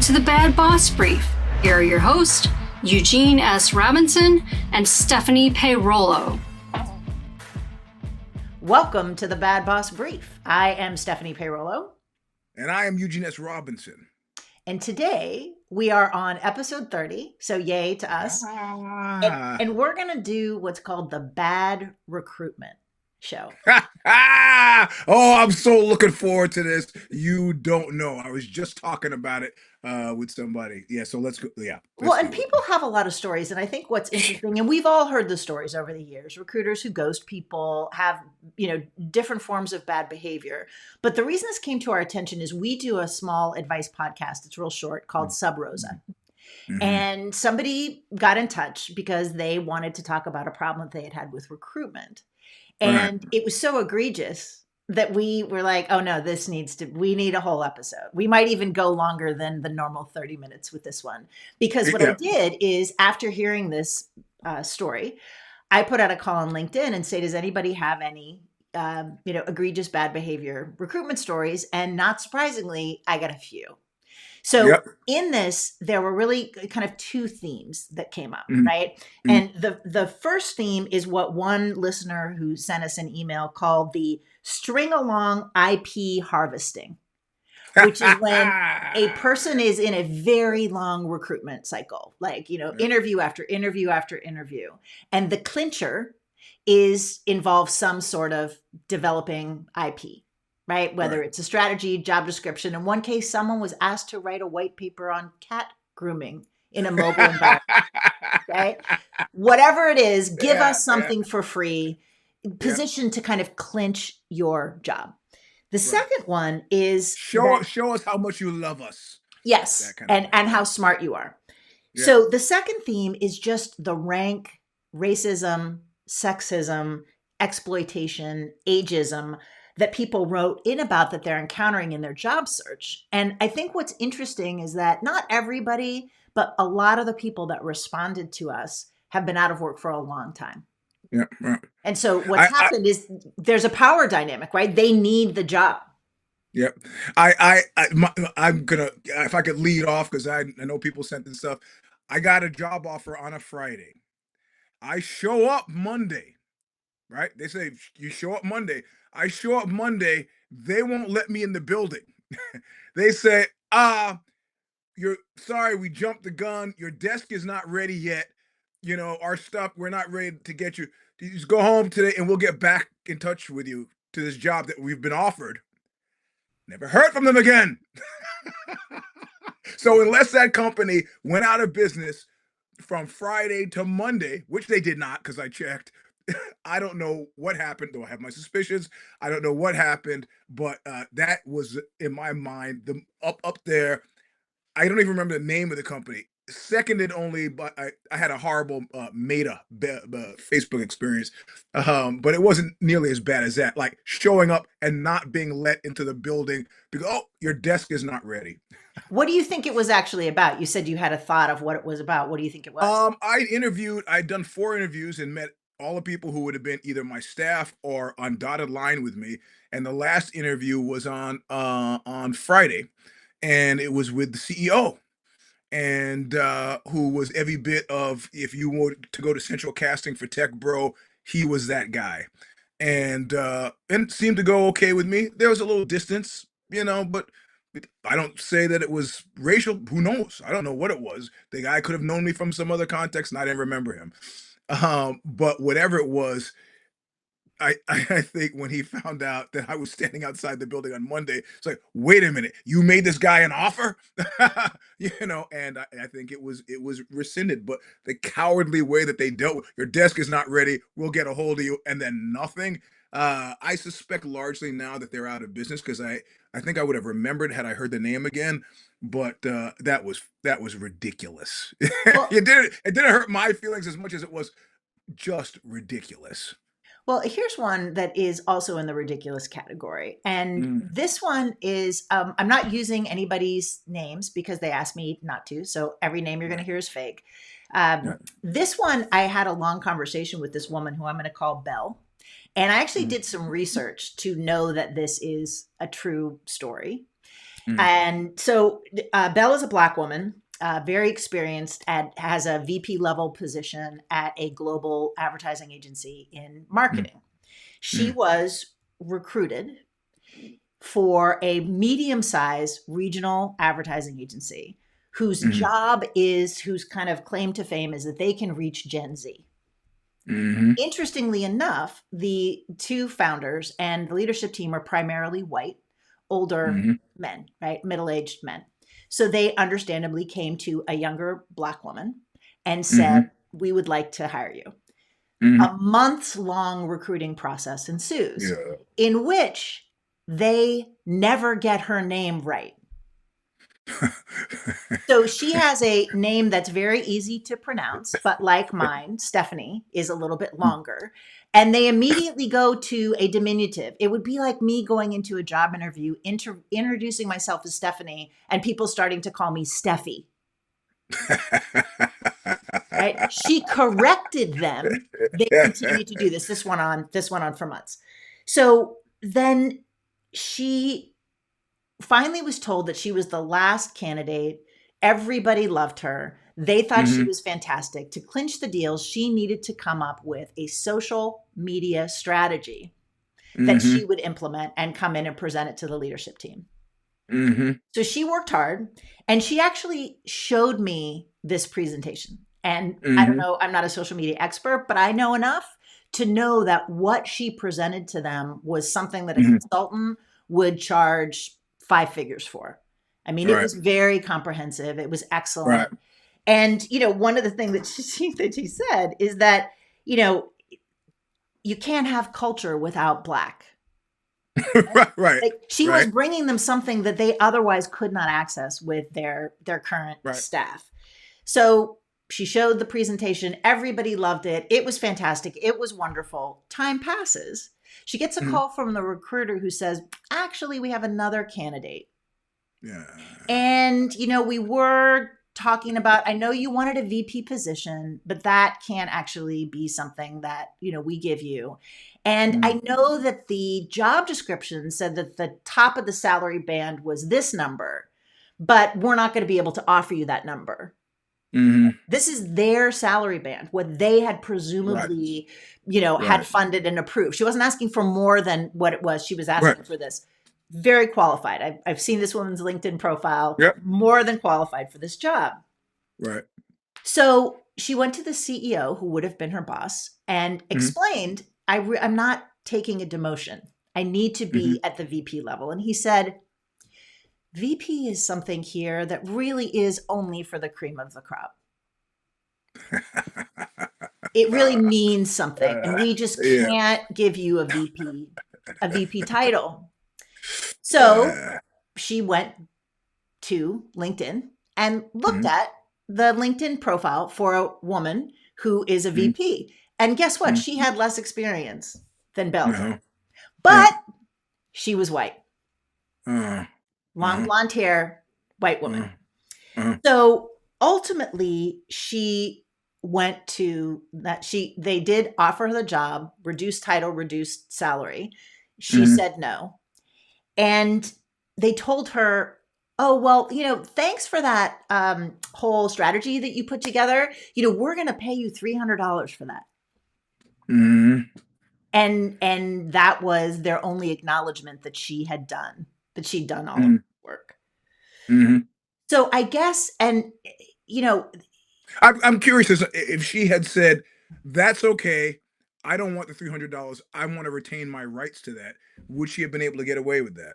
to the Bad Boss Brief. Here are your hosts, Eugene S. Robinson and Stephanie Peirolo. Welcome to the Bad Boss Brief. I am Stephanie Peirolo. And I am Eugene S. Robinson. And today we are on episode 30, so yay to us. And we're going to do what's called the Bad Recruitment Show. Oh, I'm so looking forward to this. You don't know. I was just talking about it with somebody. Yeah, so let's go. Yeah. Well, and people have a lot of stories. And I think what's interesting, and we've all heard the stories over the years, recruiters who ghost people have, different forms of bad behavior. But the reason this came to our attention is we do a small advice podcast. It's real short called Sub Rosa. Mm-hmm. And somebody got in touch because they wanted to talk about a problem that they had with recruitment. And it was so egregious that we were like, oh no, we need a whole episode. We might even go longer than the normal 30 minutes with this one. Because what I did is after hearing this story, I put out a call on LinkedIn and say, does anybody have any, egregious bad behavior recruitment stories? And not surprisingly, I got a few. So in this, there were really kind of two themes that came up, right? And the first theme is what one listener who sent us an email called the string along IP harvesting, which is when a person is in a very long recruitment cycle, like, interview after interview after interview. And the clincher involves some sort of developing IP. Right? Whether it's a strategy, job description. In one case, someone was asked to write a white paper on cat grooming in a mobile environment. Right? Whatever it is, give us something for free, positioned to kind of clinch your job. The second one is show us how much you love us. Yes, and how smart you are. Yeah. So the second theme is just the rank racism, sexism, exploitation, ageism that people wrote in about that they're encountering in their job search. And I think what's interesting is that not everybody, but a lot of the people that responded to us have been out of work for a long time. Yeah. Right. And so what's happened is there's a power dynamic, right? They need the job. Yep. I'm gonna, if I could lead off, because I know people sent in stuff. I got a job offer on a Friday. I show up Monday, right? They say you show up Monday. I show up Monday, they won't let me in the building. They say, you're sorry, we jumped the gun. Your desk is not ready yet. Our stuff, we're not ready to get you. You just go home today and we'll get back in touch with you to this job that we've been offered. Never heard from them again. So unless that company went out of business from Friday to Monday, which they did not, because I checked, I don't know what happened, though I have my suspicions. I don't know what happened, but that was, in my mind, the up there. I don't even remember the name of the company. Seconded only, but I had a horrible Meta Facebook experience, but it wasn't nearly as bad as that. Like showing up and not being let into the building because, your desk is not ready. What do you think it was actually about? You said you had a thought of what it was about. What do you think it was? I'd done 4 interviews and met all the people who would have been either my staff or on dotted line with me. And the last interview was on Friday, and it was with the CEO, and who was every bit of, if you were to go to central casting for Tech Bro, he was that guy. And it seemed to go okay with me. There was a little distance, but I don't say that it was racial. Who knows? I don't know what it was. The guy could have known me from some other context, and I didn't remember him. But whatever it was, I think when he found out that I was standing outside the building on Monday, it's like, wait a minute, you made this guy an offer? And I think it was rescinded, but the cowardly way that they dealt with, your desk is not ready, we'll get a hold of you, and then nothing. I suspect largely now that they're out of business, because I think I would have remembered had I heard the name again, but that was ridiculous. Well, it didn't hurt my feelings as much as it was just ridiculous. Well, here's one that is also in the ridiculous category. And this one is, I'm not using anybody's names because they asked me not to. So every name you're going to hear is fake. This one, I had a long conversation with this woman who I'm going to call Belle. And I actually did some research to know that this is a true story. Mm, And so Belle is a Black woman, very experienced, and has a VP level position at a global advertising agency in mm, marketing. She mm, was recruited for a medium-sized regional advertising agency mm, whose kind of claim to fame is that they can reach Gen Z. mm, Interestingly enough, the two founders and the leadership team are primarily white, older mm, men, right? Middle-aged men. So they understandably came to a younger Black woman and said, mm, we would like to hire you. mm. A months-long recruiting process ensues Yeah. in which they never get her name right. So she has a name that's very easy to pronounce, but like mine, Stephanie is a little bit longer. And they immediately go to a diminutive. It would be like me going into a job interview, introducing myself as Stephanie, and people starting to call me Steffi. Right? She corrected them. They continued to do this. This went on for months. So then she finally was told that she was the last candidate. Everybody loved her. They thought she Mhm, was fantastic. To clinch the deal, she needed to come up with a social media strategy that she mhm, would implement and come in and present it to the leadership team. mhm, So she worked hard and she actually showed me this presentation. And I don't mhm, know, I'm not a social media expert, but I know enough to know that what she presented to them was something that a mhm. consultant would charge five figures for. I mean, it Right, was very comprehensive. It was excellent. right. And, one of the things that she said is that, you know, you can't have culture without Black. Right, right, Like she was right, bringing them something that they otherwise could not access with their current right. staff. So she showed the presentation. Everybody loved it. It was fantastic. It was wonderful. Time passes. She gets a Mhm. call from the recruiter who says, actually, we have another candidate. Yeah. And, we were talking about, I know you wanted a VP position, but that can't actually be something that, we give you. And Mm, I know that the job description said that the top of the salary band was this number, but we're not going to be able to offer you that number. mhm. This is their salary band, what they had Right, presumably, had right, funded and approved. She wasn't asking for more than what it was. She was right. asking for this. Very qualified. I've seen this woman's LinkedIn profile, Yep. more than qualified for this job. Right. So she went to the CEO, who would have been her boss, and Mhm, explained, I'm not taking a demotion. I need to mhm. be at the VP level. And he said, VP is something here that really is only for the cream of the crop. It really means something. And we just Yeah. can't give you a VP title. So Uh, she went to LinkedIn and looked mhm, at the LinkedIn profile for a woman who is a mhm, VP. And guess what? mhm. She had less experience than Belle did, Uh-huh. Yeah. but she was white, Uh-huh. long Uh-huh. blonde hair, white Uh-huh. woman. Uh-huh. So ultimately, she went to that. They did offer her the job, reduced title, reduced salary. She Mhm. said no. And they told her, oh, well, thanks for that whole strategy that you put together. We're going to pay you $300 for that. Mhm. And that was their only acknowledgement that she'd done all of Mhm. the work. Mhm. So I guess, and, you know, I'm curious as if she had said, "That's okay. I don't want the $300. I want to retain my rights to that." Would she have been able to get away with that?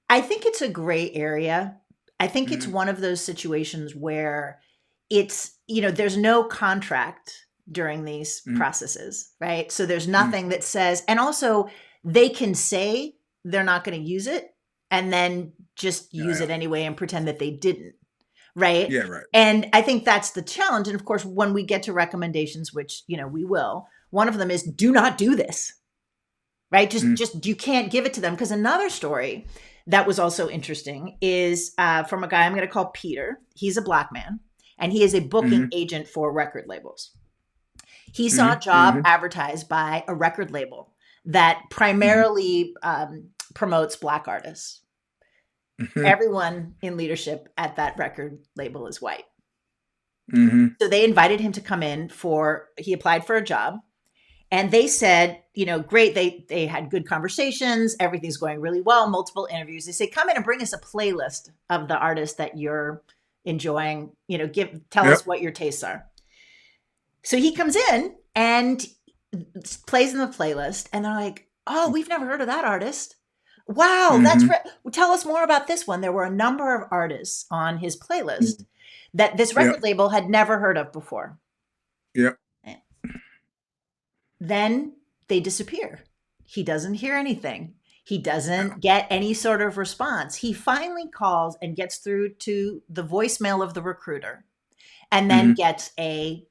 I think it's a gray area. I think it's Mhm, one of those situations where there's no contract during these mhm. processes, right? So there's Mm. nothing that says, and also they can say they're not going to use it and then just use Yeah. it anyway and pretend that they didn't, right? Yeah, right. And I think that's the challenge. And of course, when we get to recommendations, which, we will, one of them is do not do this, right? Mm, Just you can't give it to them. Because another story that was also interesting is from a guy I'm going to call Peter. He's a Black man, and he is a booking mhm, agent for record labels. He saw a mhm, job mhm, advertised by a record label that mhm, primarily promotes Black artists. Mhm. Everyone in leadership at that record label is white. Mhm. So they invited him to come in he applied for a job, and they said, great. They had good conversations. Everything's going really well. Multiple interviews. They say, come in and bring us a playlist of the artists that you're enjoying. Tell Yep. us what your tastes are. So he comes in and plays in the playlist, and they're like, oh, we've never heard of that artist. Wow, Mhm. tell us more about this one. There were a number of artists on his playlist that this Yep. record label had never heard of before. Yep. Then they disappear. He doesn't hear anything. He Yeah. doesn't get any sort of response. He finally calls and gets through to the voicemail of the recruiter, and then Mhm. gets a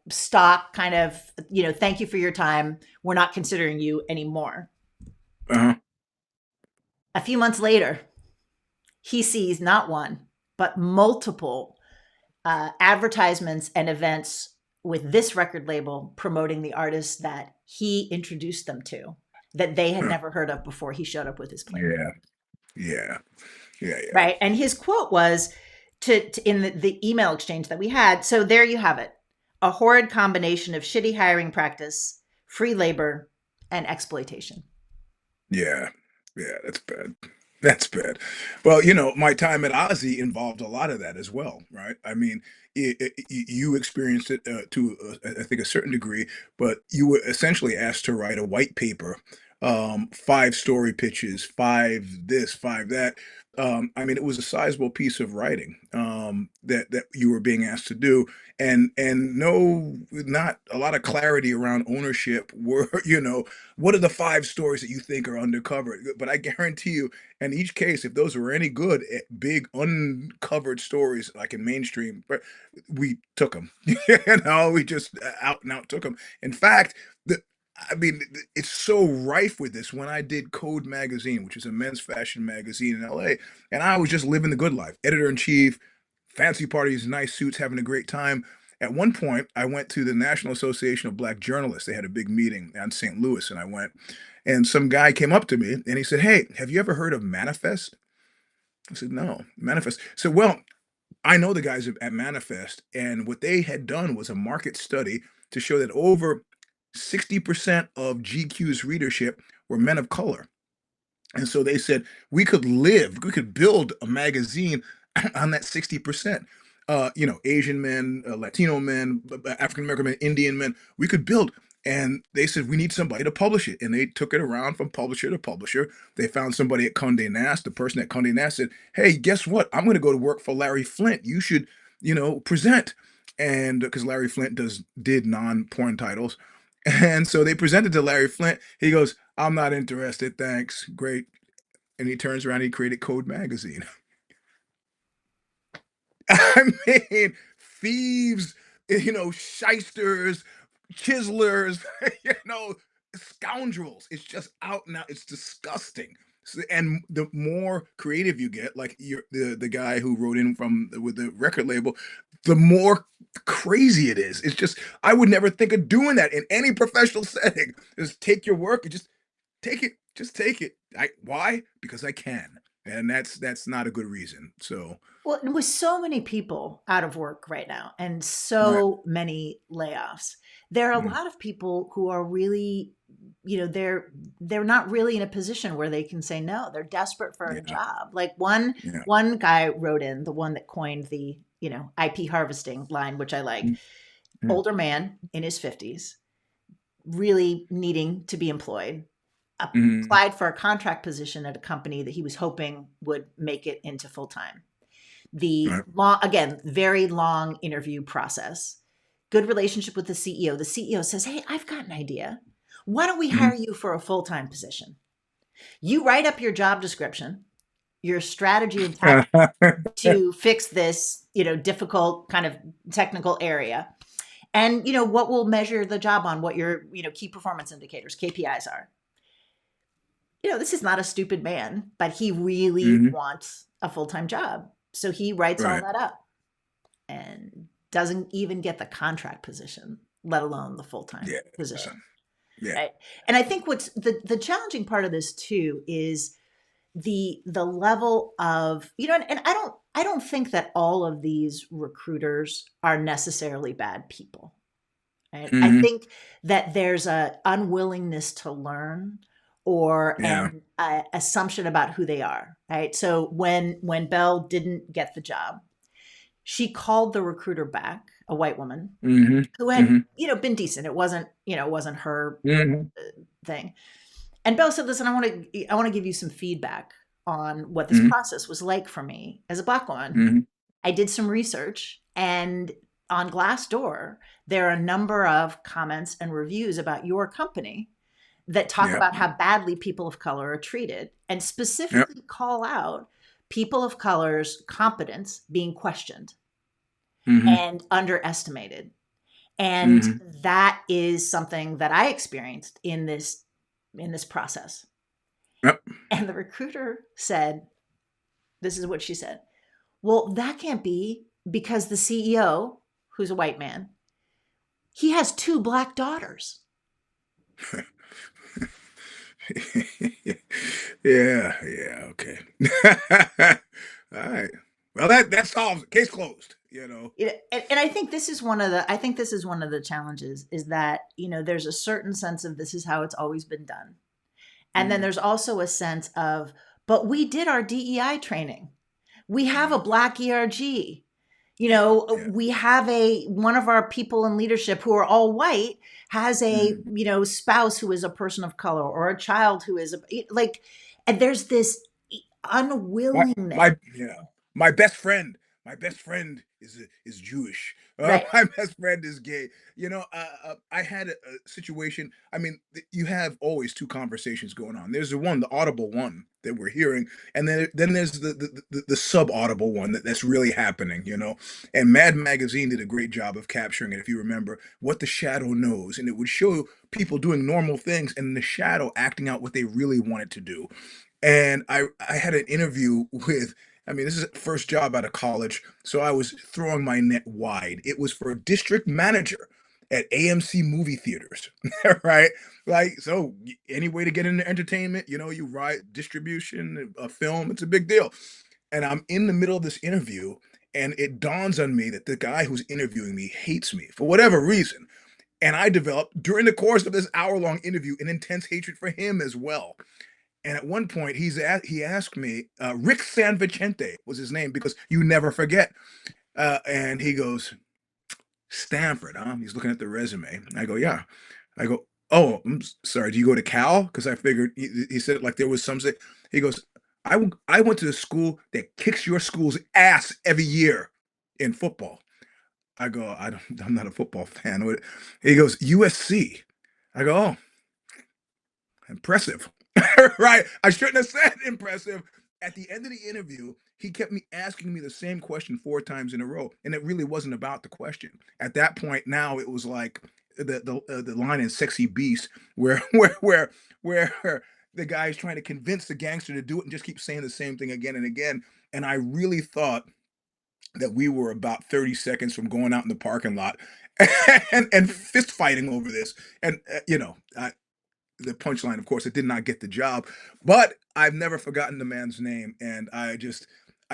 stock kind of, thank you for your time. We're not considering you anymore. Uh-huh. A few months later, he sees not one, but multiple advertisements and events with this record label promoting the artists that he introduced them to, that they had Huh. never heard of before he showed up with his playlist. Yeah. Yeah. Yeah. Yeah. Right. And his quote was in the email exchange that we had. So there you have it. A horrid combination of shitty hiring practice, free labor, and exploitation. Yeah. Yeah. That's bad. That's bad. Well, my time at Ozzy involved a lot of that as well, right? I mean, you experienced it to, I think, a certain degree, but you were essentially asked to write a white paper, 5 story pitches, five this, five that. I mean, it was a sizable piece of writing that you were being asked to do, and no, not a lot of clarity around ownership. Were what are the 5 stories that you think are undercovered? But I guarantee you, in each case, if those were any good, big uncovered stories like in mainstream, but we took them. We just out and out took them. In fact, I mean, it's so rife with this. When I did Code Magazine, which is a men's fashion magazine in LA, and I was just living the good life, editor in chief, fancy parties, nice suits, having a great time. At one point, I went to the National Association of Black Journalists. They had a big meeting in St. Louis, and I went. And some guy came up to me and he said, "Hey, have you ever heard of Manifest?" I said, "No, Manifest." So, well, I know the guys at Manifest, and what they had done was a market study to show that over 60% of GQ's readership were men of color. And so they said we could build a magazine on that 60%. Asian men, Latino men, African American men, Indian men, we could build. And they said, we need somebody to publish it. And they took it around from publisher to publisher. They found somebody at Condé Nast. The person at Condé Nast said, hey, guess what? I'm going to go to work for Larry Flint. You should, present. And because Larry Flint did non-porn titles. And so they presented to Larry Flint. He goes, I'm not interested. Thanks. Great. And he turns around and he created Code Magazine. I mean, thieves, shysters, chiselers, scoundrels. It's just out now. It's disgusting. And the more creative you get, like the guy who wrote in with the record label, the more crazy it is. It's just I would never think of doing that in any professional setting. Just take your work and just take it. Just take it. Why? Because I can, and that's not a good reason. So Well, with so many people out of work right now and right. so many layoffs, there are a Mm, lot of people who are really, they're not really in a position where they can say no. They're desperate for a yeah. job. Like one Yeah. one guy wrote in, the one that coined the, IP harvesting line, which I like. Mm, mm, Older man in his 50s, really needing to be employed, mhm. applied for a contract position at a company that he was hoping would make it into full time. The Right. long, again, very long interview process. Good relationship with the CEO. The CEO says, hey, I've got an idea. Why don't we hire Mhm. you for a full-time position? You write up your job description, your strategy and tactics to fix this, difficult kind of technical area. And what will measure the job on, what your, key performance indicators, KPIs are. This is not a stupid man, but he really Mhm. wants a full-time job. So he writes all Right. that up and doesn't even get the contract position, let alone the full-time Yeah. position. Yeah. Right. And I think what's the challenging part of this too is the level of, and I don't think that all of these recruiters are necessarily bad people. Right? I Hmm. think that there's a unwillingness to learn or Yeah. an assumption about who they are. Right. So when Belle didn't get the job, she called the recruiter back, a white woman Hmm. who had, Hmm. been decent. It wasn't her Hmm. thing. And Belle said, "Listen, I want to give you some feedback on what this Hmm. process was like for me as a Black woman. Hmm. I did some research, and on Glassdoor, there are a number of comments and reviews about your company that talk Yep. about how badly people of color are treated, and Yep. specifically call out people of color's competence being questioned Hmm. and underestimated." And Hmm. that is something that I experienced in this process. Yep. And the recruiter said, this is what she said. Well, that can't be because the CEO, who's a white man, he has two Black daughters. Yeah. Yeah. Okay. All right. Well, that solves it. Case closed. And I think this is one of the challenges, is that, there's a certain sense of this is how it's always been done. And then Mm, there's also a sense of, but we did our DEI training. We have a mm, Black ERG. yeah. Yeah. We have one of our people in leadership who are all white has a, Mm. spouse who is a person of color, or a child who is like, and there's this My unwillingness. my yeah. My best friend. My best friend is Jewish. Right. My best friend is gay. I had a situation. I mean, you have always two conversations going on. There's the audible one that we're hearing, and then there's the sub audible one that's really happening. And Mad Magazine did a great job of capturing it. If you remember what the shadow knows, and it would show people doing normal things, and the shadow acting out what they really wanted to do. And I had an interview with, I mean, this is the first job out of college, so I was throwing my net wide. It was for a district manager at AMC movie theaters, right? Like, so any way to get into entertainment, you write distribution, a film, it's a big deal. And I'm in the middle of this interview, and it dawns on me that the guy who's interviewing me hates me for whatever reason. And I developed during the course of this hour-long interview an intense hatred for him as well. And at one point, he asked me, Rick San Vicente was his name, because you never forget. And he goes, Stanford, huh? He's looking at the resume. I go, yeah. I go, oh, I'm sorry. Do you go to Cal? Because I figured he said it like there was some. He goes, I went to the school that kicks your school's ass every year in football. I go, I'm not a football fan. He goes, USC. I go, oh, impressive. Right? I shouldn't have said impressive. At the end of the interview, he kept me asking me the same question 4 times in a row, and it really wasn't about the question. At that point, now it was like the line in Sexy Beast where where the guy is trying to convince the gangster to do it and just keep saying the same thing again and again. And I really thought that we were about 30 seconds from going out in the parking lot and fist fighting over this. And the punchline, of course, it did not get the job, but I've never forgotten the man's name. And I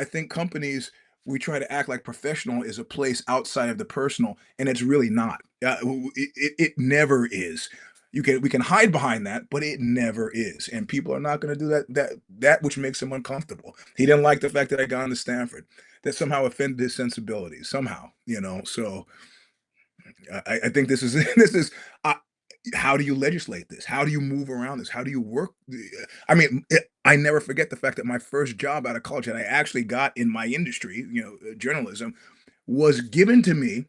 think companies, we try to act like professional is a place outside of the personal, and it's really not. It never is. We can hide behind that, but it never is. And people are not going to do that which makes them uncomfortable. He didn't like the fact that I got into Stanford. That somehow offended his sensibilities. Somehow, So I think this is this is. How do you legislate this? How do you move around this? How do you work? I mean, I never forget the fact that my first job out of college that I actually got in my industry, journalism, was given to me.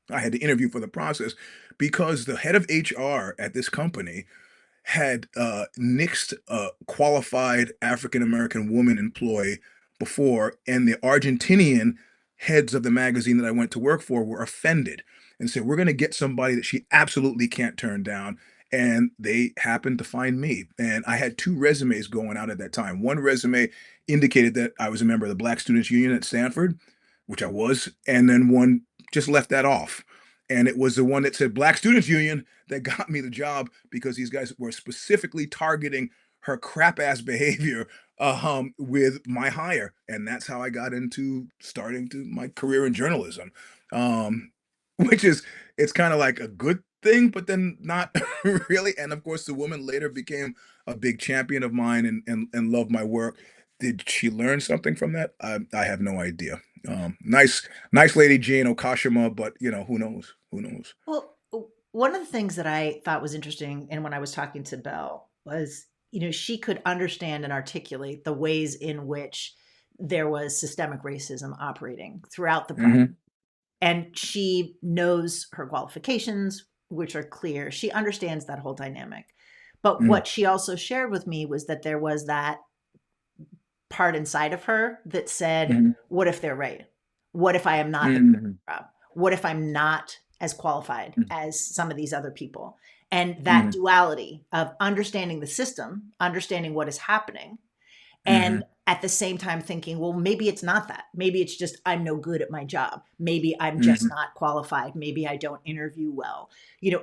I had to interview for the process because the head of HR at this company had nixed a qualified African American woman employee before, and the Argentinian heads of the magazine that I went to work for were offended and said, "We're going to get somebody that she absolutely can't turn down." And they happened to find me. And I had 2 resumes going out at that time. One resume indicated that I was a member of the Black Students Union at Stanford, which I was, and then one just left that off. And it was the one that said Black Students Union that got me the job, because these guys were specifically targeting her crap ass behavior with my hire, and that's how I got into starting to my career in journalism. Um, which is it's kind of like a good thing, but then not really. And of course, the woman later became a big champion of mine and loved my work. Did she learn something from that? I have no idea. Nice lady Jane Okashima, but who knows? Who knows? Well, one of the things that I thought was interesting, and when I was talking to Belle, was, she could understand and articulate the ways in which there was systemic racism operating throughout the process. Hmm. And she knows her qualifications, which are clear. She understands that whole dynamic. But Hmm. what she also shared with me was that there was that part inside of her that said, Hmm. what if they're right? What if I am not the Hmm. job? What if I'm not as qualified Hmm. as some of these other people? And that Hmm. duality of understanding the system, understanding what is happening, and Hmm. at the same time thinking, well, maybe it's not that. Maybe it's just I'm no good at my job. Maybe I'm just Hmm. not qualified. Maybe I don't interview well.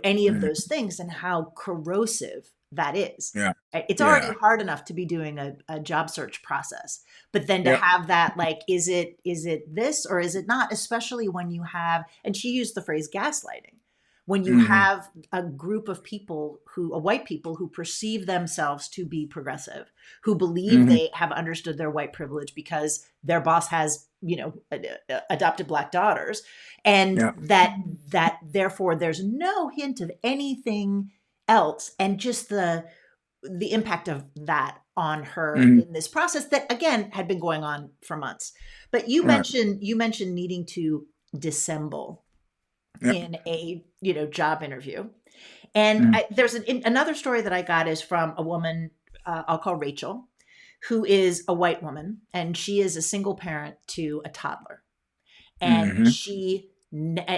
Any of those things, and how corrosive that is. Yeah. Right? It's already Yeah. hard enough to be doing a job search process, but then to Yep. have that, like, is it this or is it not? Especially when you have, and she used the phrase gaslighting, when you Hmm. have a group of people white people who perceive themselves to be progressive, who believe Hmm. they have understood their white privilege because their boss has, adopted Black daughters, and Yeah. that therefore there's no hint of anything else, and just the impact of that on her Hmm. in this process that again had been going on for months. But you Right. mentioned needing to dissemble Yep. in a job interview. And Hmm. there's another story that I got is from a woman, I'll call Rachel, who is a white woman, and she is a single parent to a toddler. And Hmm. she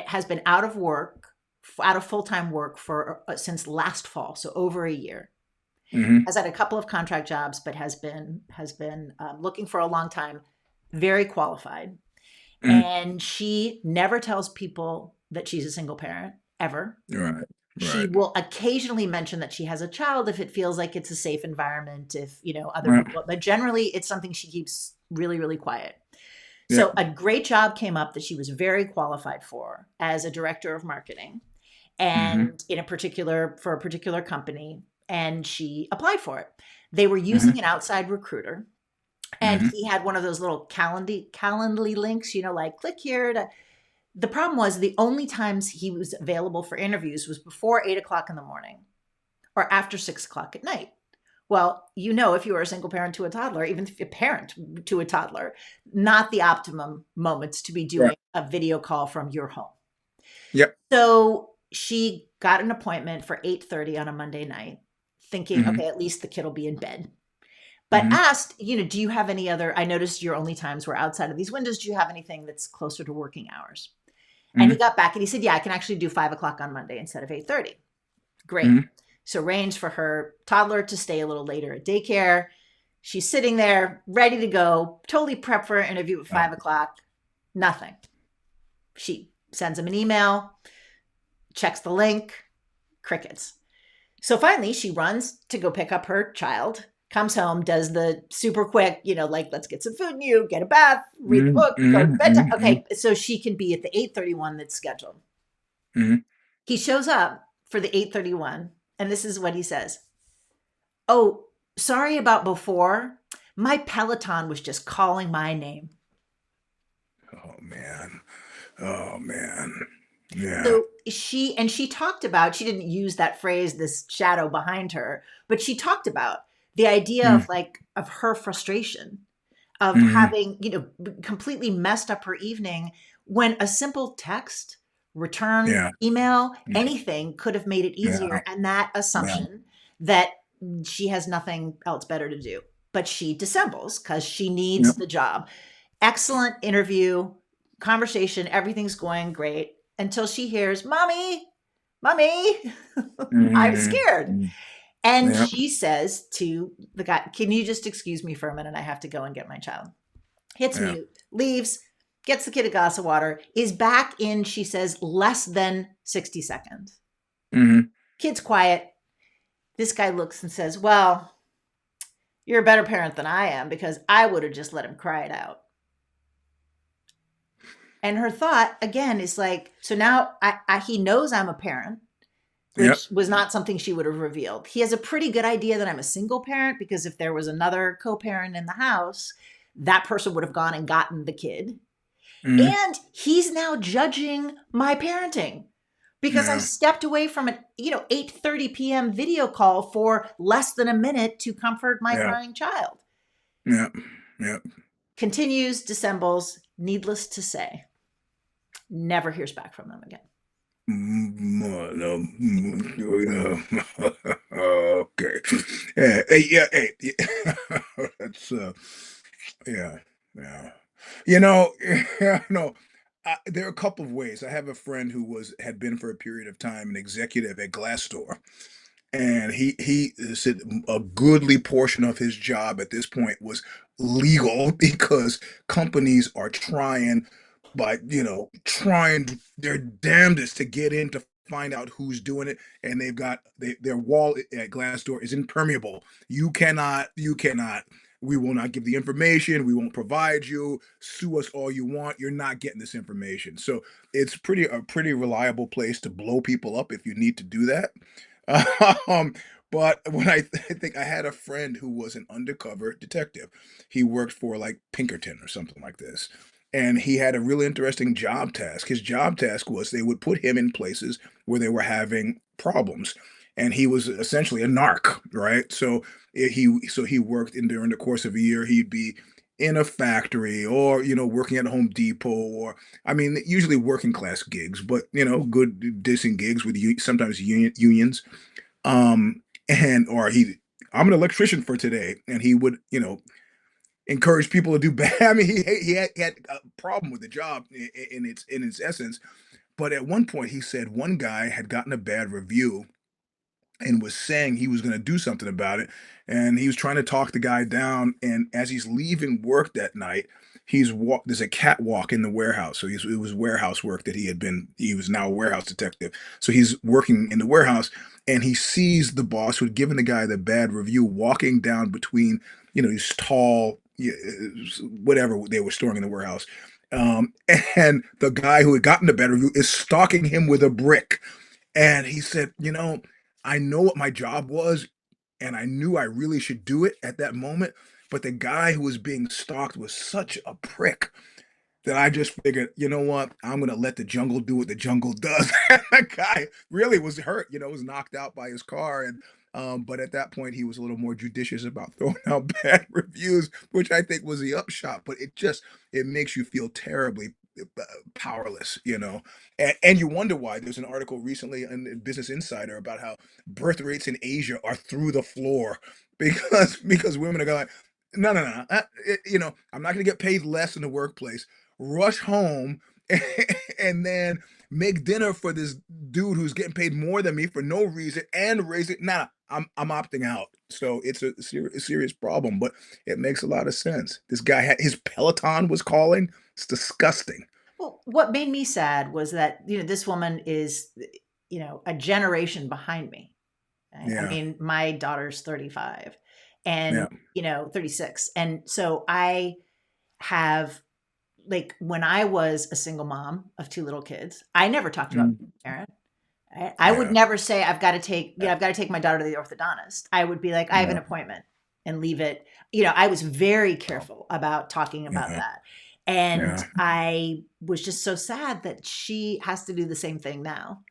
has been out of work, out of full-time work for since last fall, so over a year. Hmm. Has had a couple of contract jobs, but has been looking for a long time. Very qualified, Hmm. and she never tells people that she's a single parent ever. Right. She Right. will occasionally mention that she has a child if it feels like it's a safe environment, if other Right. people, but generally it's something she keeps really, really quiet. Yeah. So a great job came up that she was very qualified for as a director of marketing, Hmm. and for a particular company, and she applied for it. They were Hmm. using an outside recruiter, and Hmm. he had one of those little Calendly links, like click here to. The problem was the only times he was available for interviews was before 8 o'clock in the morning or after 6 o'clock at night. Well, if you were a single parent to a toddler, even if you're a parent to a toddler, not the optimum moments to be Right. doing a video call from your home. Yep. So she got an appointment for 8:30 on a Monday night, thinking, Hmm. okay, at least the kid will be in bed. But Hmm. asked, do you have any other, I noticed your only times were outside of these windows. Do you have anything that's closer to working hours? And he Hmm. got back and he said, yeah, I can actually do 5 o'clock on Monday instead of 8:30. Great. Hmm. So arranged for her toddler to stay a little later at daycare. She's sitting there ready to go, totally prepped for an interview at 5 o'clock. Nothing. She sends him an email, checks the link, crickets. So finally, she runs to go pick up her child, comes home, does the super quick, like, let's get some food in you, get a bath, read the Hmm. book, go to Hmm. bed. Hmm. Okay, so she can be at the 8:31 that's scheduled. Hmm. He shows up for the 8:31, and this is what he says. Oh, sorry about before. My Peloton was just calling my name. Oh man. Oh man. Yeah. So she talked about, she didn't use that phrase, this shadow behind her, but she talked about the idea Hmm. of her frustration of Hmm. having, completely messed up her evening, when a simple text, return, Yeah. email, Yeah. anything could have made it Yeah. easier. And that Yeah. assumption that she has nothing else better to do, but she dissembles because she needs Yep. the job. Excellent interview, conversation, everything's going great until she hears, Mommy, Mommy, I'm Hmm. scared. And Yep. she says to the guy, can you just excuse me for a minute? I have to go and get my child. Hits Yeah. mute, leaves, gets the kid a glass of water, is back in, she says, less than 60 seconds. Hmm. Kid's quiet. This guy looks and says, well, you're a better parent than I am because I would have just let him cry it out. And her thought again is like, so now he knows I'm a parent, which was not something she would have revealed. He has a pretty good idea that I'm a single parent because if there was another co-parent in the house, that person would have gone and gotten the kid. And he's now judging my parenting because I stepped away from an 8:30 p.m. video call for less than a minute to comfort my crying child. Continues, dissembles, needless to say, never hears back from them again. Okay. Yeah. That's yeah. There are a couple of ways. I have a friend who had been for a period of time an executive at Glassdoor, and he said a goodly portion of his job at this point was legal because companies are trying trying their damnedest to get in to find out who's doing it, and their wall at Glassdoor is impermeable. You cannot, we will not give the information, we won't provide you, sue us all you want, you're not getting this information. So it's a pretty reliable place to blow people up if you need to do that. um, but when I think I had a friend who was an undercover detective. He worked for like Pinkerton or something like this, and he had a really interesting job task. His job task was they would put him in places where they were having problems, and he was essentially a narc, right? So he worked in during the course of a year. He'd be in a factory or working at Home Depot, or I mean usually working class gigs, but good decent gigs with sometimes unions. And or I'm an electrician for today, and he would encourage people to do bad. I mean, he had a problem with the job in its essence. But at one point, he said one guy had gotten a bad review and was saying he was going to do something about it. And he was trying to talk the guy down. And as he's leaving work that night, there's a catwalk in the warehouse. So it was warehouse work that he was now a warehouse detective. So he's working in the warehouse, and he sees the boss who had given the guy the bad review walking down between, these tall, whatever they were storing in the warehouse. Um, and the guy who had gotten the bad review is stalking him with a brick. And he said, I know what my job was, and I knew I really should do it at that moment. But the guy who was being stalked was such a prick that I just figured, you know what? I'm going to let the jungle do what the jungle does. And the guy really was hurt, was knocked out by his car. But at that point, he was a little more judicious about throwing out bad reviews, which I think was the upshot. But it makes you feel terribly powerless. And you wonder why. There's an article recently in Business Insider about how birth rates in Asia are through the floor because women are going, no, no, no. I'm not going to get paid less in the workplace. Rush home and then make dinner for this dude who's getting paid more than me for no reason and raise it. Nah, I'm opting out. So it's a serious problem, but it makes a lot of sense. This guy his Peloton was calling. It's disgusting. Well, what made me sad was that, this woman is, a generation behind me. Right? I Yeah. mean, my daughter's 35 and, Yeah. 36. And so I have, like, when I was a single mom of two little kids, I never talked about being a parent. I would Yeah. never say I've got to take my daughter to the orthodontist. I would be like, I have an Yeah. appointment and leave it. I was very careful about talking about Yeah. that. And Yeah. I was just so sad that she has to do the same thing now.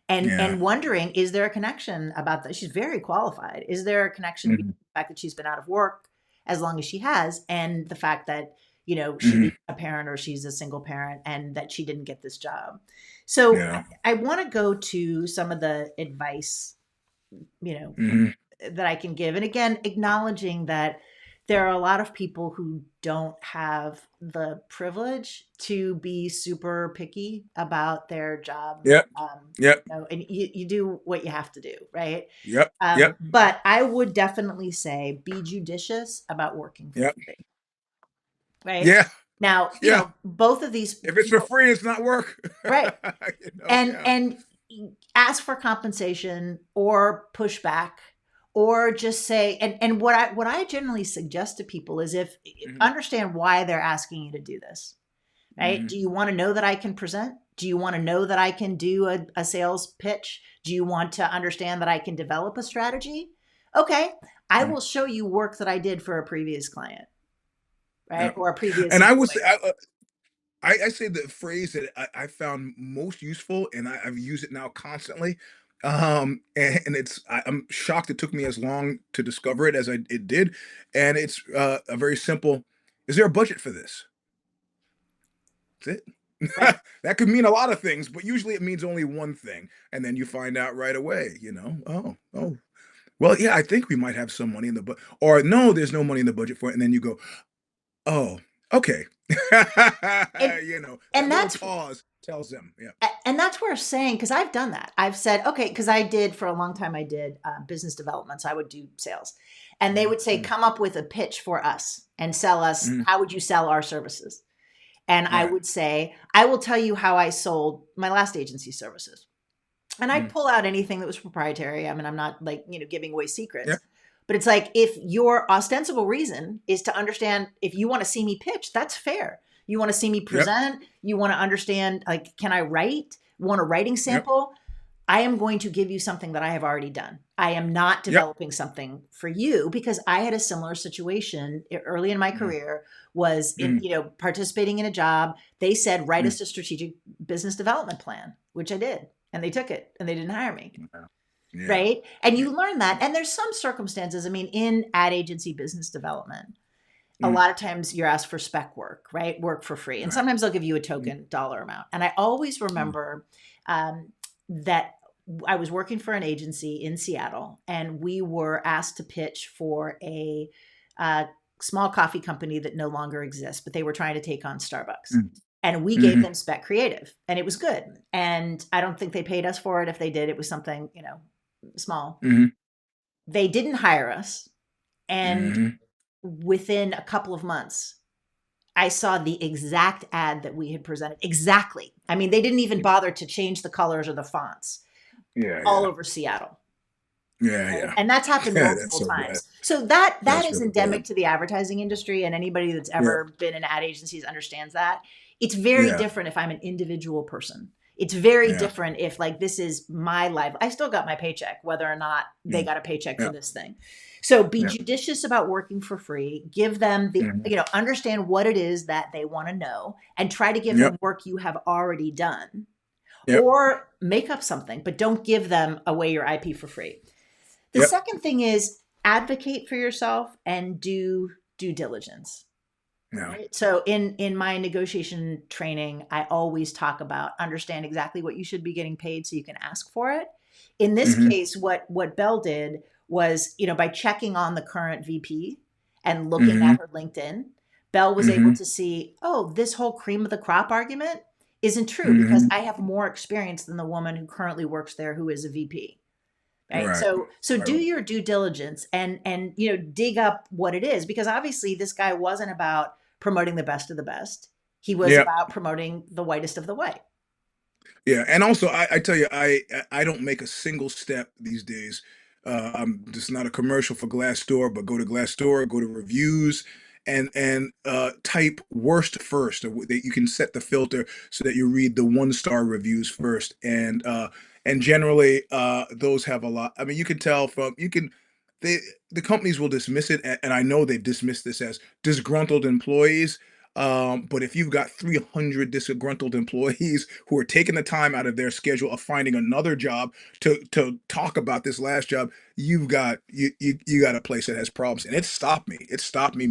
And Yeah. wondering, is there a connection about that? She's very qualified. Is there a connection between the fact that she's been out of work as long as she has and the fact that, she's a parent or she's a single parent and that she didn't get this job? So Yeah. I want to go to some of the advice, Mhm. that I can give. And again, acknowledging that there are a lot of people who don't have the privilege to be super picky about their job. Yep. Yep. And you do what you have to do, right? Yep. Yep. But I would definitely say be judicious about working for Yep. free, right? Yeah. Now, Yeah. both of these If it's for people, free, it's not work. right? Yeah. And ask for compensation or pushback or just say, and what I generally suggest to people is if Mhm. understand why they're asking you to do this, right? Mhm. Do you want to know that I can present? Do you want to know that I can do a sales pitch? Do you want to understand that I can develop a strategy? Okay, I Mhm. will show you work that I did for a previous client, right? Yeah. Or a previous And I would say, employer. I say the phrase that I found most useful, and I've used it now constantly. And I'm shocked it took me as long to discover it as it did. And it's a very simple, is there a budget for this? That's Right. it. That could mean a lot of things, but usually it means only one thing. And then you find out right away, oh, well, yeah, I think we might have some money in the budget. Or no, there's no money in the budget for it. And then you go, oh, okay. And That and little that's pause tells them, yeah. and that's where saying, because I've done that. I've said, okay, because I did for a long time, I did business development. So I would do sales. And they Mhm, would say, mhm, come up with a pitch for us and sell us. mhm. How would you sell our services? And I Right. would say, I will tell you how I sold my last agency services. And I'd Mhm. pull out anything that was proprietary. I mean, I'm not like, giving away Yeah. secrets. But it's like if your ostensible reason is to understand if you want to see me pitch, that's fair. You want to see me Yep. present, you want to understand like can I write? Want a writing Yep. sample? I am going to give you something that I have already done. I am not Yep. developing something for you because I had a similar situation early in my Mhm, career was in, mhm, participating in a job. They said, write mhm. us a strategic business development plan, which I did. And they took it and they didn't hire me. Yeah. Yeah. Right. And Yeah. you learn that. And there's some circumstances, I mean, in ad agency business development, a Mhm. lot of times you're asked for spec work, right? Work for free. And Right. sometimes they'll give you a Mhm, token dollar amount. And I always mhm, remember that I was working for an agency in Seattle and we were asked to pitch for a uh, small coffee company that no longer exists, but they were trying to take on Starbucks. mhm, And we gave mhm, them spec creative and it was good. And I don't think they paid us for it. If they did, it was something, small. mhm, They didn't hire us. And mhm. within a couple of months, I saw the exact ad that we had presented. Exactly. I mean, they didn't even bother to change the colors or the fonts Yeah, all yeah. over Seattle. Yeah, Right? yeah. And that's happened Yeah, that's multiple so good. times. So that That's is really endemic good. to the advertising industry. And anybody that's Yeah, ever been in ad agencies understands that. It's very yeah, different if I'm an individual person. It's very yeah, different if like this is my life. I still got my paycheck, whether or not they yeah, got a paycheck for yeah, this thing. So be yeah. judicious about working for free. Give them the, Mhm. understand what it is that they want to know and try to give Yep, them work you have already done yep, or make up something, but don't give them away your IP for free. The yep. second thing is advocate for yourself and do due diligence. Yeah. Right? So in my negotiation training, I always talk about understand exactly what you should be getting paid so you can ask for it. In this Mhm, case, what Belle did was, by checking on the current VP and looking at mhm, her LinkedIn, Belle was able mhm, to see, oh, this whole cream of the crop argument isn't true because mhm. I have more experience than the woman who currently works there who is a VP. Right. Right. So do Right. your due diligence and dig up what it is because obviously this guy wasn't about promoting the best of the best. He was Yeah. about promoting the whitest of the white. Yeah, and also I tell you, I don't make a single step these days. I'm just not a commercial for Glassdoor, but go to Glassdoor, go to reviews, and type worst first. That you can set the filter so that you read the 1-star reviews first, and generally those have a lot. I mean, you can tell from you can. They, the companies will dismiss it, and I know they've dismissed this as disgruntled employees. But if you've got 300 disgruntled employees who are taking the time out of their schedule of finding another job to talk about this last job, you got a place that has problems, and it stopped me. It stopped me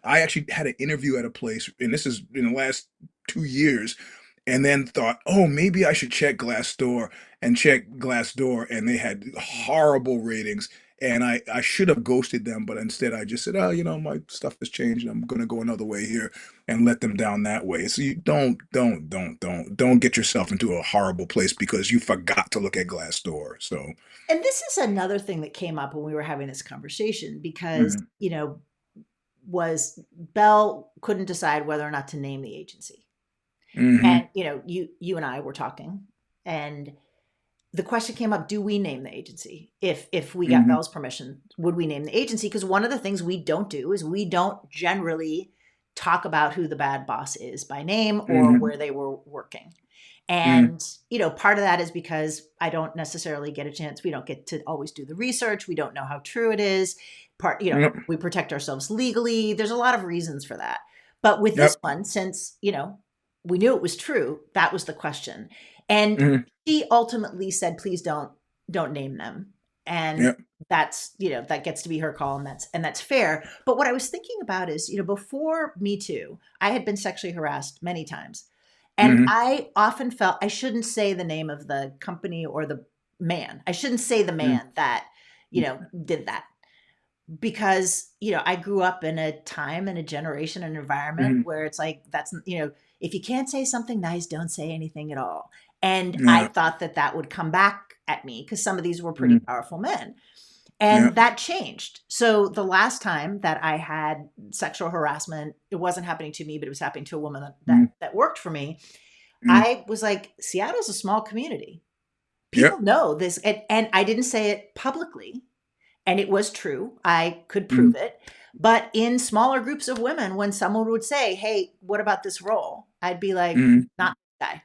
I actually had an interview at a place, and this is in the last 2 years, and then thought, oh, maybe I should check Glassdoor, and they had horrible ratings. And I should have ghosted them, but instead I just said, oh, my stuff has changed. I'm going to go another way here and let them down that way. So you don't get yourself into a horrible place because you forgot to look at Glassdoor. So, And this is another thing that came up when we were having this conversation because, mhm, was Belle couldn't decide whether or not to name the agency. mhm, And, you and I were talking and the question came up, do we name the agency? If we got Hmm. Bell's permission, would we name the agency? Because one of the things we don't do is we don't generally talk about who the bad boss is by name or Hmm. where they were working. Hmm. And, part of that is because I don't necessarily get a chance. We don't get to always do the research. We don't know how true it is. Yep. We protect ourselves legally. There's a lot of reasons for that. But with this Yep. one, since, we knew it was true, that was the question. And Hmm. she ultimately said, please don't name them. And Yep. that's, that gets to be her call, and that's fair. But what I was thinking about is, before Me Too, I had been sexually harassed many times. And Hmm. I often felt I shouldn't say the name of the company or the man. I shouldn't say the Hmm. man that, did that, because, I grew up in a time and a generation and environment Hmm. where it's like, if you can't say something nice, don't say anything at all. And I Yeah. thought that would come back at me because some of these were pretty Hmm. powerful men. Yeah. And that changed. So the last time that I had sexual harassment, it wasn't happening to me, but it was happening to a woman Hmm. that worked for me. Hmm. I was like, Seattle's a small community. People Yep. know this. And I didn't say it publicly. And it was true. I could Hmm. prove it. But in smaller groups of women, when someone would say, hey, what about this role? I'd be like, Hmm. not this guy.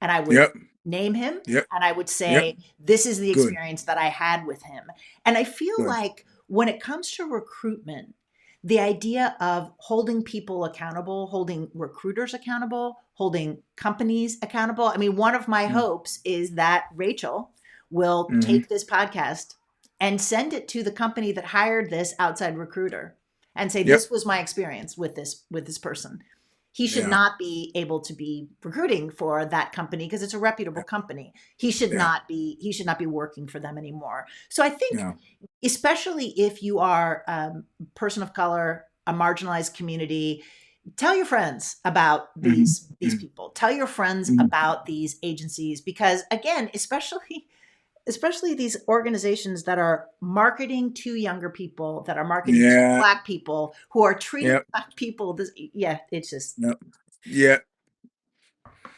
And I would Yep. name him, Yep. and I would Yep. say, this is the Good. experience that I had with him. And I feel Good. like when it comes to recruitment, the idea of holding people accountable, holding recruiters accountable, holding companies accountable. I mean, one of my hopes is that Rachel will Mm-hmm. take this podcast and send it to the company that hired this outside recruiter and say, Yep. this was my experience with this person. He should Yeah. not be able to be recruiting for that company because it's a reputable company. He should Yeah. not be working for them anymore. So I think, Yeah. especially if you are a person of color, a marginalized community, tell your friends about Hmm. these people. Tell your friends Hmm. about these agencies, because again, especially these organizations that are marketing to younger people, that are marketing to Yeah. Black people, who are treating Yep. Black people this, yeah, it's just, Yep. Yeah.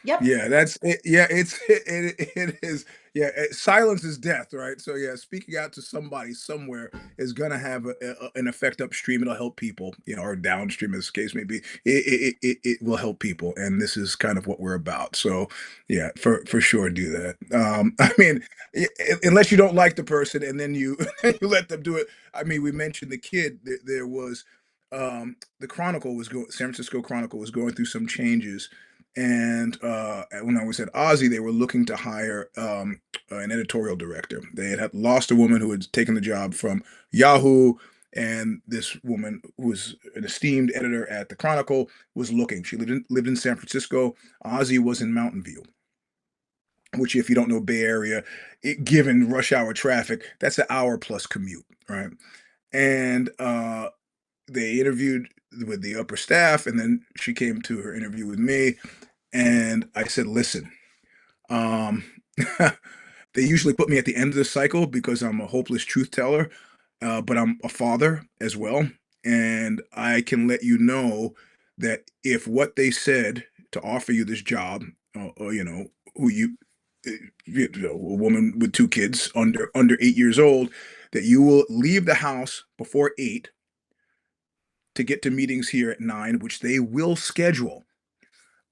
yep. Yeah, that's it. Yeah, it is. Yeah, silence is death, right? So yeah, speaking out to somebody somewhere is gonna have an effect upstream. It'll help people, or downstream, as the case may be. It will help people, and this is kind of what we're about. So yeah, for sure, do that. I mean, unless you don't like the person, and then you you let them do it. I mean, we mentioned the kid. There was the Chronicle was going. San Francisco Chronicle was going through some changes, and when I was at Ozzy, they were looking to hire an editorial director. They had lost a woman who had taken the job from Yahoo, and this woman, who was an esteemed editor at the Chronicle, was looking. She lived in San Francisco. Ozzy was in Mountain View, which, if you don't know Bay Area, given rush hour traffic, that's an hour plus commute, right? And they interviewed with the upper staff, and then she came to her interview with me, and I said, listen, um, they usually put me at the end of the cycle because I'm a hopeless truth teller, but I'm a father as well. And I can let you know that if what they said to offer you this job, or, who a woman with two kids under 8 years old, that you will leave the house before 8 to get to meetings here at 9, which they will schedule,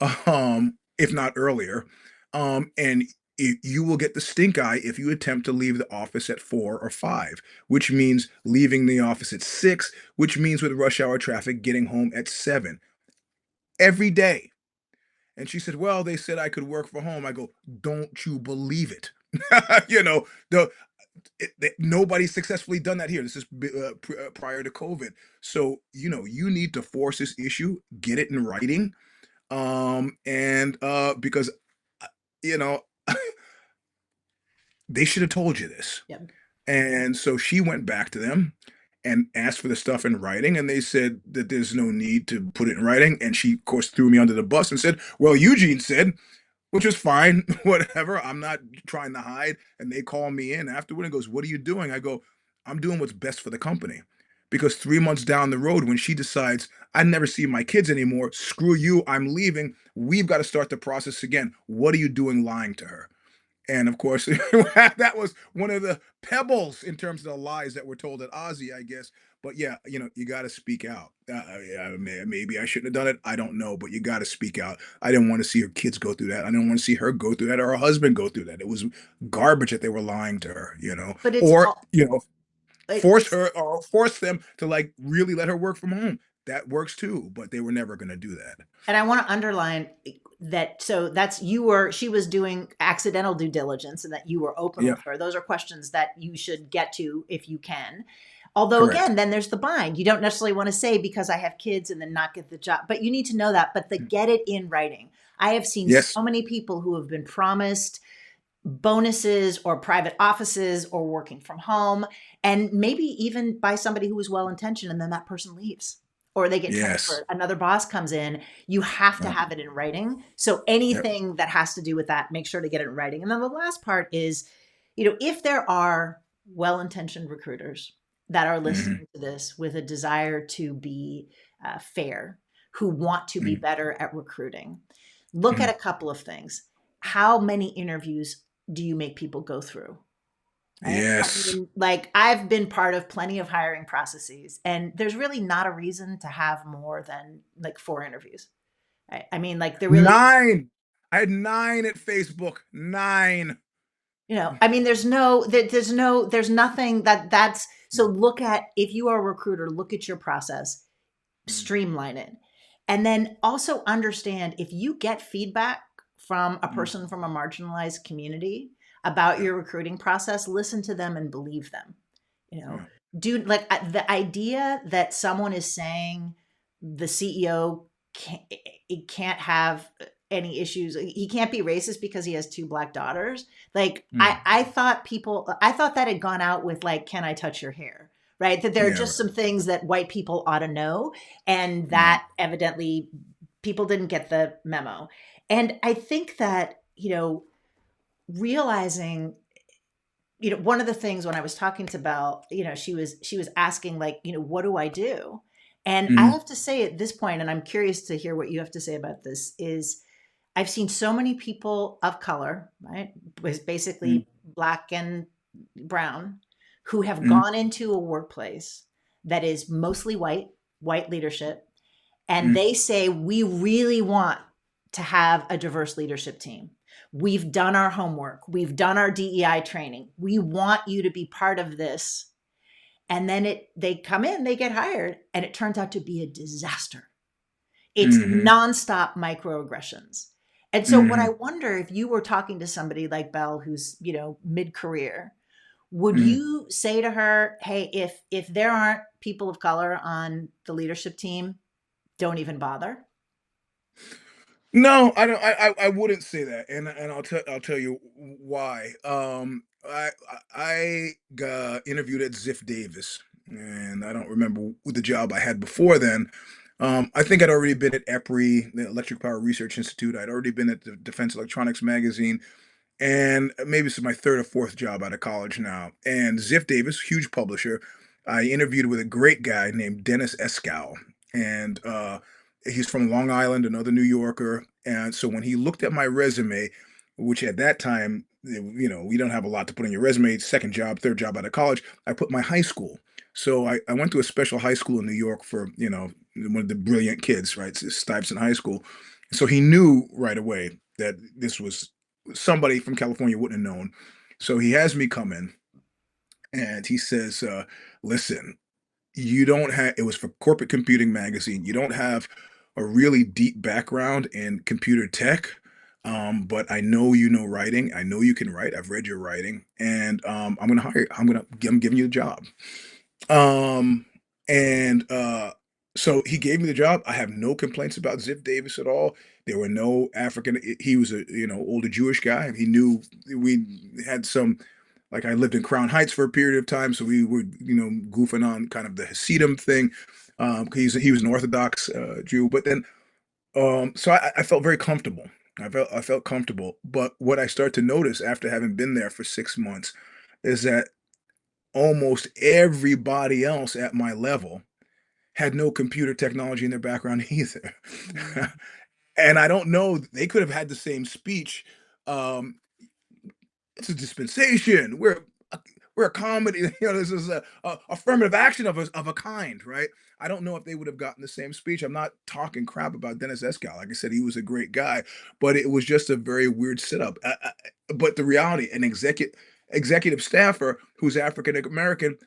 if not earlier. And you will get the stink eye if you attempt to leave the office at 4 or 5, which means leaving the office at 6, which means with rush hour traffic, getting home at 7 every day. And she said, well, they said I could work from home. I go, don't you believe it? The nobody's successfully done that here. This is prior to COVID. So, you need to force this issue, get it in writing, and because uh, you know they should have told you this. Yep. And so she went back to them and asked for the stuff in writing, and they said that there's no need to put it in writing. And she, of course, threw me under the bus and said, well, Eugene said, which is fine. Whatever, I'm not trying to hide. And they call me in afterward and goes, what are you doing? I go, I'm doing what's best for the company. Because 3 months down the road, when she decides I never see my kids anymore, screw you, I'm leaving, we've got to start the process again. What are you doing lying to her? And of course, that was one of the pebbles in terms of the lies that were told at Ozzy, I guess. But yeah, you got to speak out. Yeah, maybe I shouldn't have done it. I don't know, but you got to speak out. I didn't want to see her kids go through that. I didn't want to see her go through that or her husband go through that. It was garbage that they were lying to her, But it's or all force it's her or force them to like really let her work from home. That works too, but they were never going to do that. and I want to underline that. So that's she was doing accidental due diligence, and that you were open Yeah, with her. Those are questions that you should get to if you can. Although correct. again, then there's the bind. You don't necessarily want to say because I have kids and then not get the job, but you need to know that. But the get it in writing. I have seen Yes. so many people who have been promised bonuses or private offices or working from home, and maybe even by somebody who was well intentioned, and then that person leaves or they get Yes. transferred, another boss comes in. You have to Uh, have it in writing. So yep. anything that has to do with that, make sure to get it in writing. And then the last part is, if there are well intentioned recruiters that are Hmm. listening to this with a desire to be fair, who want to be Hmm. better at recruiting, look at Hmm. a couple of things. How many interviews do you make people go through? Right. I Yes. mean, like, I've been part of plenty of hiring processes, and there's really not a reason to have more than like 4 interviews. I mean, like, there really, 9. I had 9 at Facebook. 9. I mean, there's nothing that's so look at, if you are a recruiter, look at your process, Mm, streamline it. And then also understand, if you get feedback from a mm, person from a marginalized community about yeah, your recruiting process, listen to them and believe them. You know, yeah. do like the idea that someone is saying the CEO can't have any issues. He can't be racist because he has 2 black daughters. Like, Mm, I thought that had gone out with, like, can I touch your hair? Right. That there are yeah, just some right. things that white people ought to know. And Yeah. that evidently people didn't get the memo. And I think that, realizing, one of the things when I was talking to Belle, she was asking, like, what do I do? And I Mhm, have to say at this point, and I'm curious to hear what you have to say about this, is I've seen so many people of color, right? Was mhm, basically black and brown, who have mhm, gone into a workplace that is mostly white leadership, and mhm, they say, we really want to have a diverse leadership team. We've done our homework. We've done our DEI training. We want you to be part of this. And then they come in, they get hired, and it turns out to be a disaster. It's mhm, nonstop microaggressions. And so what I mhm, wonder, if you were talking to somebody like Belle, who's, mid-career, would mhm. you say to her, hey, if there aren't people of color on the leadership team, don't even bother? No, I don't. I wouldn't say that, and I'll tell you why. I got interviewed at Ziff Davis, and I don't remember the job I had before then. I think I'd already been at EPRI, the Electric Power Research Institute. I'd already been at the Defense Electronics Magazine, and maybe this is my third or fourth job out of college now. And Ziff Davis, huge publisher, I interviewed with a great guy named Dennis Eskow, and he's from Long Island, another New Yorker. And so when he looked at my resume, which at that time, we don't have a lot to put on your resume, second job, third job out of college, I put my high school. So I went to a special high school in New York for, one of the brilliant kids, right? Stuyvesant High School. So he knew right away that this was somebody from California wouldn't have known. So he has me come in and he says, listen, you don't have, it was for Corporate Computing Magazine. You don't have a really deep background in computer tech. But I know you know writing. I know you can write. I've read your writing, and I'm gonna hire you. I'm giving you the job. Um, and so he gave me the job. I have no complaints about Ziff Davis at all. There were no African. He was a older Jewish guy. He knew we had some. Like I lived in Crown Heights for a period of time, so we were goofing on kind of the Hasidim thing. He was an Orthodox Jew, but then so I felt very comfortable. I felt comfortable. But what I start to notice after having been there for 6 months is that almost everybody else at my level had no computer technology in their background either. Mm. And I don't know, they could have had the same speech. Um, it's a dispensation. We're a comedy. This is a affirmative action of a kind, right? I don't know if they would have gotten the same speech. I'm not talking crap about Dennis Escal. Like I said, he was a great guy, but it was just a very weird setup. But the reality, an executive staffer who's African American,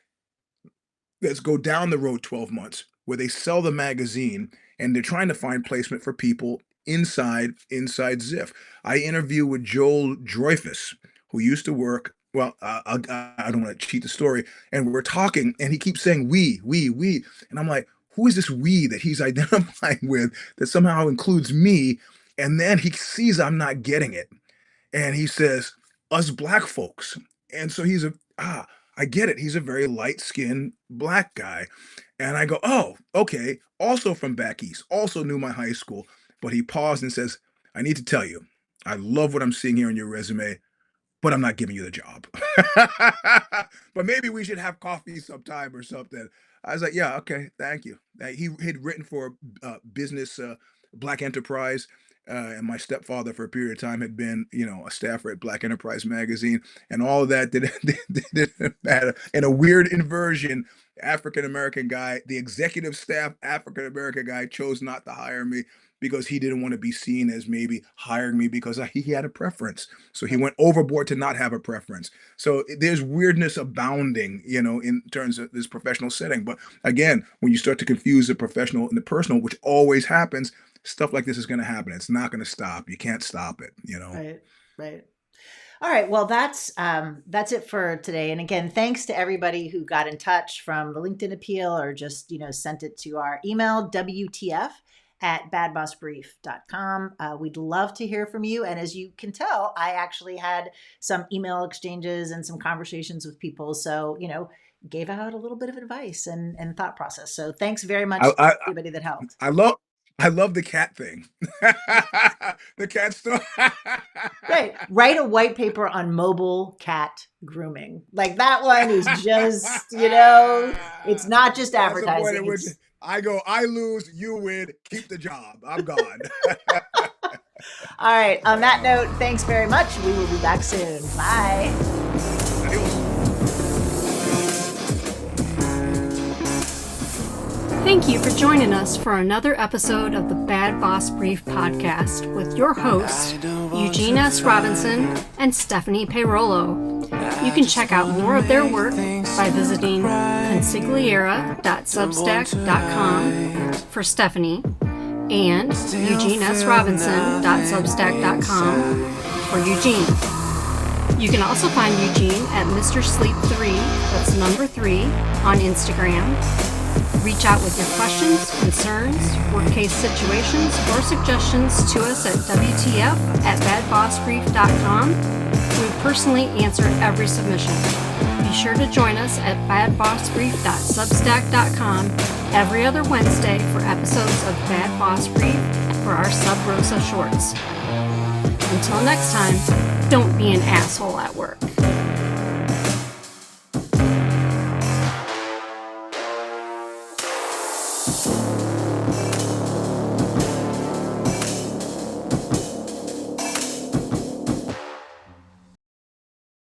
let's go down the road 12 months where they sell the magazine and they're trying to find placement for people inside Ziff. I interview with Joel Dreyfus, who used to work. Well, I don't want to cheat the story. And we're talking, and he keeps saying we, and I'm like, who is this we that he's identifying with that somehow includes me? And then he sees I'm not getting it, and he says, us black folks. And so I get it. He's a very light-skinned black guy. And I go, oh, okay. Also from back east, also knew my high school. But he paused and says, I need to tell you, I love what I'm seeing here on your resume, but I'm not giving you the job. But maybe we should have coffee sometime or something. I was like, yeah, okay, thank you. He had written for business, Black Enterprise. And my stepfather, for a period of time, had been, a staffer at Black Enterprise magazine, and all of that didn't matter. And a weird inversion, African American guy, the executive staff African American guy, chose not to hire me because he didn't want to be seen as maybe hiring me because he had a preference. So he went overboard to not have a preference. So there's weirdness abounding, in terms of this professional setting. But again, when you start to confuse the professional and the personal, which always happens, stuff like this is going to happen. It's not going to stop. You can't stop it, Right. All right. Well, that's it for today. And again, thanks to everybody who got in touch from the LinkedIn appeal or just, sent it to our email, WTF@badbossbrief.com. We'd love to hear from you. And as you can tell, I actually had some email exchanges and some conversations with people. So, gave out a little bit of advice and thought process. So thanks very much to everybody that helped. I love the cat thing. The cat stuff. Right. Write a white paper on mobile cat grooming. Like that one is just, it's not just advertising. I go, I lose, you win, keep the job. I'm gone. All right. On that note, thanks very much. We will be back soon. Bye. Adios. Thank you for joining us for another episode of the Bad Boss Brief podcast with your hosts, Eugene S. Robinson and Stephanie Peirolo. You can check out more of their work by visiting consigliera.substack.com for Stephanie and eugenesrobinson.substack.com for Eugene. You can also find Eugene at Mr. Sleep 3, that's number 3, on Instagram. Reach out with your questions, concerns, worst case situations, or suggestions to us at WTF@badbossbrief.com. We personally answer every submission. Be sure to join us at badbossbrief.substack.com every other Wednesday for episodes of Bad Boss Brief for our Sub Rosa shorts. Until next time, don't be an asshole at work.